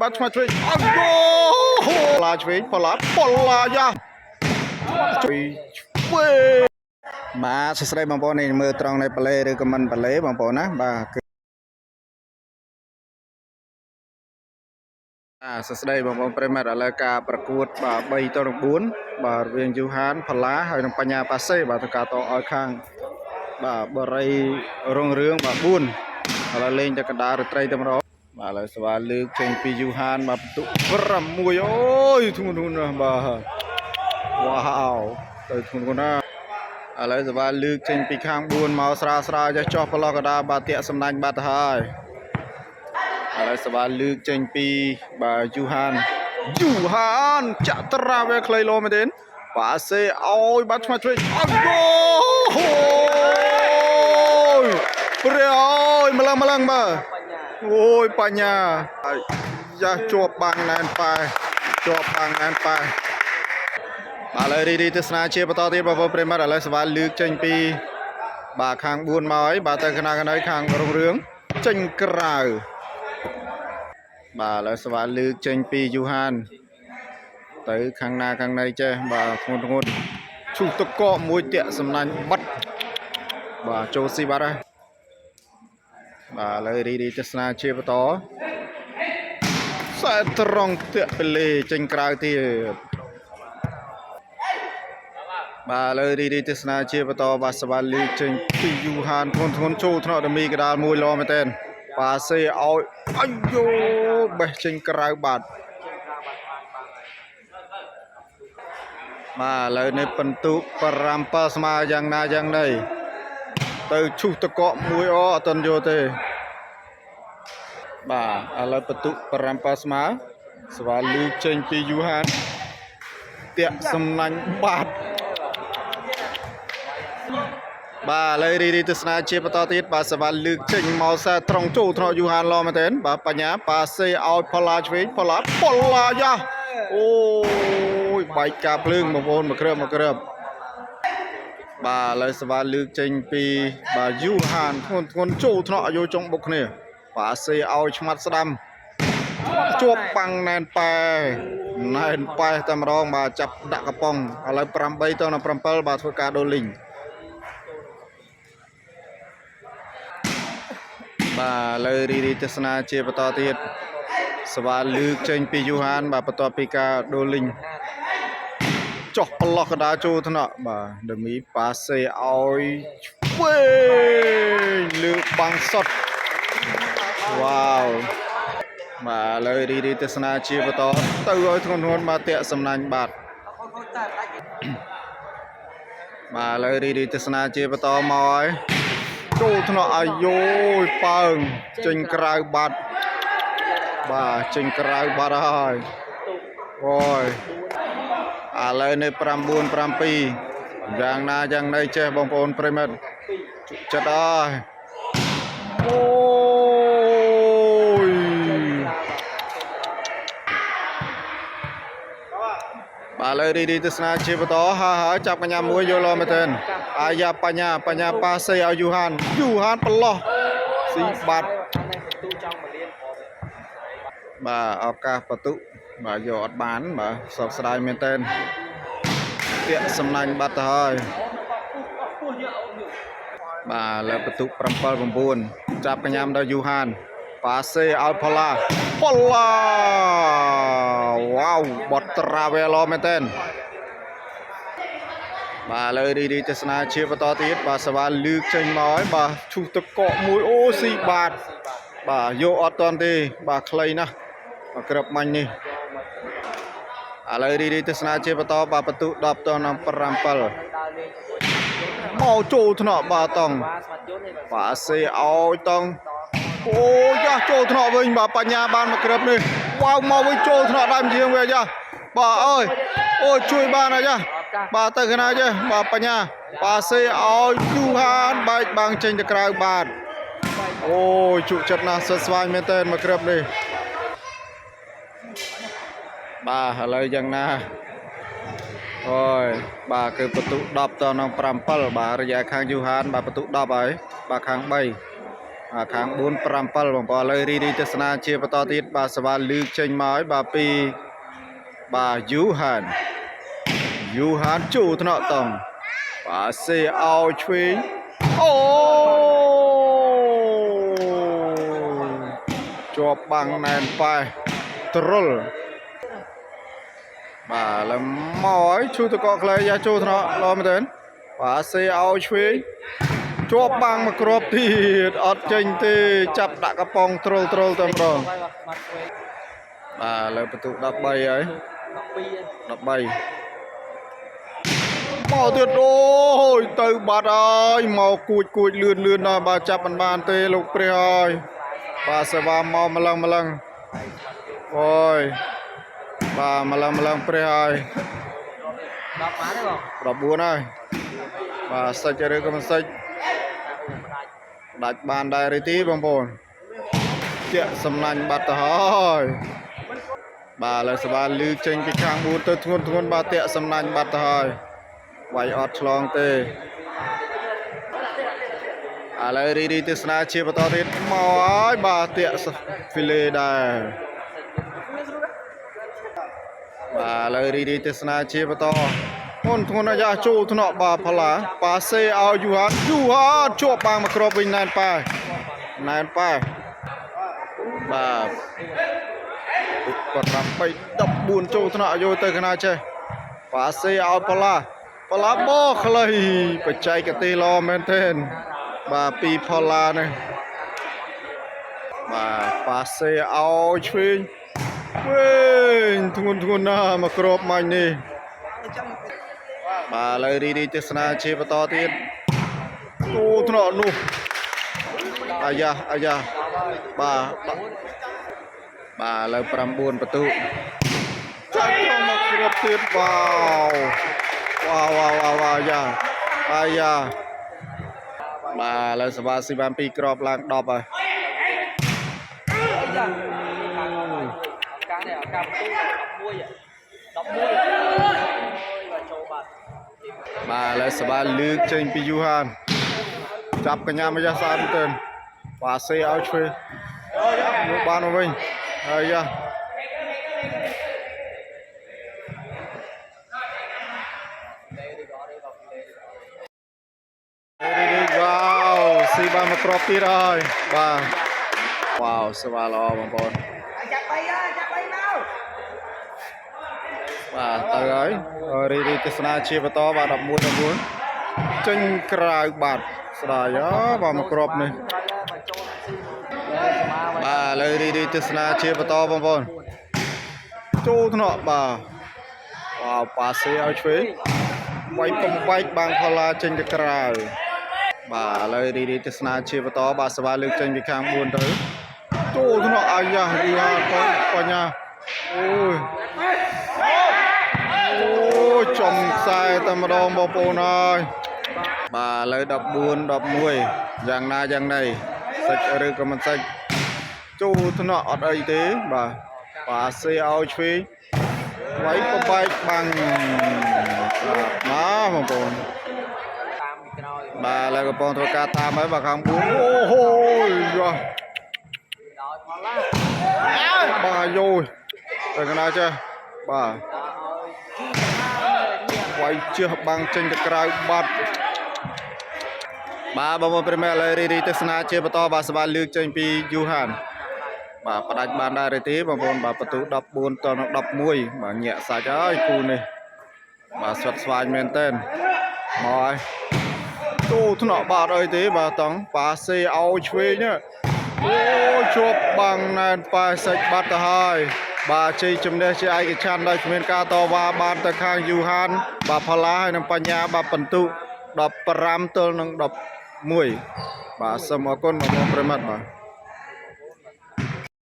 បាត់ឆ្មាច់ឆ្វេងអត់ហ្គោឡាឆ្វេងប៉ឡាយ៉ាជួយឆ្វេងបាទសួស្តីបងប្អូននេះមើលត្រង់នៃប៉ាឡេឬក៏មិនប៉ាឡេបងប្អូនណាបាទសួស្តីបងប្អូនប្រិមត្តឥឡូវការប្រកួតបាទ3ទៅ9បាទរវាងយូហានផល្លាហើយនិងបញ្ញាប៉ាសេបាទទៅការតឲ្យខាងបាទបរិយរុងរឿងបាទ4ឥឡូវលេងទៅកណ្ដាលរាត្រីតែម្ដងបាទឥឡូវស្វាលើកចេញពីយូហានបាទបន្ទុក6អូយធ្ងន់ណាស់បាទវ៉ាវទៅធ្ងន់ណាស់ឥឡូវស្វាលើកចេញពីខាង4មកស្រាលចេះចោះប្រឡោះកណ្ដាលបាទតាក់សំណាញ់បាត់ទៅហើយឥឡូវស្វាលើកចេញពីបាទយូហានចាក់ត្រាវែខ្លីលោមែនទេប៉ាសេឲ្យបាត់ឆ្មាច់ឆ្វេងអត់ហ្គោព្រះអើយម្លឹងមើលអូយបញ្ញាយ៉ាជាប់បាំងណែនប៉ែបាទឥឡូវរីទស្សនាជាបន្តទៀតបងប្អូនប្រិមត្តឥឡូវសវ៉ាលើកចេញពីបាទខាង4មកហើយបាទទៅខាងណាខាងរុងរឿងចេញក្រៅបាទឥឡូវសវ៉ាលើកចេញពីយូហានទៅខាងណាខាងណីចេះបាទធ្ងន់ឈូសតកកមួយតាក់សំណាញ់បាត់បាទចូលស៊ីបាត់ហើយបាទឥឡូវរីទស្សនាជាបន្តខ្សែត្រង់តាក់ពេលចេញក្រៅទៀតបាទឥឡូវរីទស្សនាជាបន្តបាទសវ៉ាលើកចេញពីយូហានធ្ងន់ចូលថ្នាក់ដមីកដាលមួយល្អមែនតើប៉ាសេឲ្យអាយ៉ូបេះចេញក្រៅបាត់បាទឥឡូវនេះពិន្ទុ7ស្មើយ៉ាងណាយ៉ាងណីទៅឈូសតកកមួយអត់ទាន់យកទេបាទឥឡូវពិន្ទុ7ស្មើស្វាលឺចេញពីយូហានតាក់សំណាញ់បាត់បាទឥឡូវរីទស្សនាជាបន្តទៀតបាទសវ៉ាលើកចេញមកសាត្រង់ចូលថ្នាក់យូហានល្អមែនទែនបាទបញ្ញាប៉ាសេឲ្យផល្លាឆ្វេងផល្លាយ៉ាអូយបែកការភ្លើងបងប្អូនមកគ្រើបបាទឥឡូវសវ៉ាលើកចេញពីបាទយូហានធ្ងន់ចូលថ្នាក់យកចុងបុកគ្នាប៉ាសេឲ្យឆ្មាត់ស្ដាំជាប់បាំងណែនប៉ែតែម្ដងបាទចាប់ដាក់កំប៉ុងឥឡូវ8ទៅ7បាទធ្វើការដូលីងបាទឥឡូវរីទស្សនាជាបន្តទៀតសវ៉ាលើកចេញពីយូហានបាទបន្ទាប់ពីការដូលីងចុះប្រឡោះកណ្ដាលចូលថ្នាក់បាទដមីប៉ាសេឲ្យឆ្វេងលើកបាំងសុតវ៉ាវបាទឥឡូវរីទស្សនាជាបន្តទៅឲ្យធ្ងន់បាទតាក់សំណាញ់បាត់បាទឥឡូវរីទស្សនាជាបន្តមកហើយចូលថ្នាក់អាយ៉ូយប៉ើងចេញក្រៅបាត់បាទចេញក្រៅបាត់ហើយអូយឥឡូវនេះ9-7យ៉ាងណាយ៉ាងណីចេះបងប្អូនប្រិមិត្តចិត្តអើយអូយបាទឥឡូវរីទស្សនាជាបន្តហើយចាប់កញ្ញាមួយយកលោមែនទែនអាយ៉ាបញ្ញាប៉ាសេឲ្យយូហានប្រឡោះស៊ីបាត់បាទឱកាសបន្ទុបាទយកអត់បានបាទសោកស្ដាយមែនទែនតាក់សំណាញ់បាត់ទៅហើយបាទលើបន្ទុ7-9ចាប់កញ្ញាដល់យូហានប៉ាសេឲ្យផល្លាវ៉ាវបត់ត្រាវែលមែនទែនបាទលើរីទស្សនាជាបន្តទៀតបាទសវ៉ាលើកចេញមកហើយបាទឈូសតកកមួយអូស៊ីបាត់បាទយកអត់តាន់ទេបាទខ្លីណាស់ក្របមាញ់នេះឥឡូវរីទស្សនាជាបន្តបាទបន្ទុ10ទៅ7មកចូលថ្នាក់បាទតង់បាទសេឲ្យតង់អូយ៉ាចូលថ្នាក់វិញបាទបញ្ញាបានមកក្របនេះវ៉ាវមកវិញចូលថ្នាក់ដើមជាងវាយ៉ាបាទអើយអូជួយបានអាយ៉ាបាទទៅខាងណាចេះបាទបញ្ញាប៉ាសេឲ្យយូហានបែកបាំងចេញទៅក្រៅបាទអូយជក់ចិត្តណាស់សស្វាយមែនតើមកក្របនេះបាទឥឡូវយ៉ាងណាអូយបាទគឺបន្ទុ10ទៅ7បាទរយៈខាងយូហានបាទបន្ទុ10ហើយបាទខាង3 ខាង4 5 7បងប្អូនឥឡូវរីទស្សនាជាបន្តទៀតបាទសវ៉ាលឺចេញមកហើយបាទពីបាទយូហានជួថ្នាក់តង់បាទសេអោឆ្វេងអូជាប់បាំងណែនប៉ែទ្រុលបាទឡើយមកហើយឈូតកកខ្លីយ៉ាជួថ្នាក់ល្អមែនទេបាទសេអោឆ្វេងជាប់បាំងមកគ្រាប់ទៀតអត់ចេញទេចាប់ដាក់កំប៉ុងទ្រុលតែម្ដងបាទលើបន្ទុក13ហើយ13មកទៀតអូយទៅបាត់ហើយមកគួចលឿនដល់បាទចាប់មិនបានទេលោកព្រះហើយបាទសេវាមកម្លឹងអូយបាទម្លឹងព្រះហើយ10បានទេបង19ហើយបាទសិចឬក៏មិនសិចដាច់បានដែរឬទីបងប្អូនជាសំណាញ់បាត់ទៅហើយបាទលើសបាលឺចេញពីខាង4ទៅធ្ងន់បាទតាក់សំណាញ់បាត់ទៅហើយវាយអត់ឆ្លងទេឥឡូវរីទស្សនាជាបន្តទៀតមកហើយបាទតាក់ហ្វីលេដែរបាទឥឡូវរីទស្សនាជាបន្តធ្ងន់អាយ៉ាចូលថ្នាក់បាទផល្លាប៉ាសេឲ្យយូហានជាប់បាំងមកគ្រាប់វិញណែនប៉ែបាទគាត់តាម3 14ចូលថ្នាក់យកទៅកណាចេះប៉ាសេឲ្យផល្លាបោខ្លីបច្ចេកទេសល្អមែនទែនបាទពីផល្លានេះបាទប៉ាសេឲ្យឆ្វេងវិញធ្ងន់ណាស់មកគ្រាប់មាញ់នេះបាទឥឡូវរីទស្សនាជាបន្តទៀតអូថ្នាក់នោះអាយ៉ាបាទឥឡូវ9បន្ទុកចាច់មកគ្រាប់ទៀតវ៉ាវយ៉ាបាទឥឡូវសវ៉ាស៊ីបាន2គ្រាប់ឡើង10ហើយការបន្ទុកបាទឥឡូវសវ៉ាលើកចេញពីយូហានចាប់កញ្ញាមកយ៉ាស្អាតមែនទែនបាទសេឲ្យឆ្វេងយកបានមកវិញហើយយ៉ាស៊ីបានមកគ្រាប់ទៀតហើយបាទវ៉ាវសវ៉ាល្អបងប្អូនចាប់3មកបាទទៅហើយរីទស្សនាជាបន្តបាទ11ចេញក្រៅបាត់ស្ដាយបាទមកគ្រាប់នេះបាទឥឡូវរីទស្សនាជាបន្តបងប្អូនចូលថ្នាក់បាទវ៉ាវប៉ាសេឲ្យឆ្វេងវាយបំបែកបាំងផល្លាចេញទៅក្រៅបាទឥឡូវរីទស្សនាជាបន្តបាទសវ៉ាលើកចេញពីខាង4ទៅចូលថ្នាក់អាយ៉ាយូហាបញ្ញាអូយចំខ្សែតែម្ដងបងប្អូនហើយបាទឥឡូវ14 11យ៉ាងណាយ៉ាងណីសិចឬក៏មិនសិចចូលថ្នាក់អត់អីទេបាទប៉ាសេឲ្យឆ្វេងវាយបំបែកបាំងណាបងប្អូនបាទឥឡូវកំពុងធ្វើការតាមហើយបាទខាង4អូហូយយ៉ាបាទយោទៅកណាចេះបាទវាយជះបាំងចេញទៅក្រៅបាត់បាទបងប្អូនប្រិមត្តឥឡូវរីទស្សនាជាបន្តបាទសវ៉ាលើកចេញពីយូហានបាទផ្ដាច់បានដែរទេបងប្អូនបាទបន្ទូ14 ទៅនឹង11បាទញាក់សាច់ហើយគូនេះបាទស្វិតស្វាញមែនតើមកហើយចូលថ្នាក់បាទអីទេបាទតង់ប៉ាសេឲ្យឆ្វេងអូជាប់បាំងណែនប៉ែសាច់បាត់ទៅហើយបាទជ័យជំនះជាឯកច្ឆន្ទដោយគ្មានការតវ៉ាបានទៅខាងយូហានបាទផល្លាហើយនឹងបញ្ញាបាទបន្ទុក15 ទល់នឹង11បាទសូមអរគុណបងប្អូនប្រិមត្តបាទ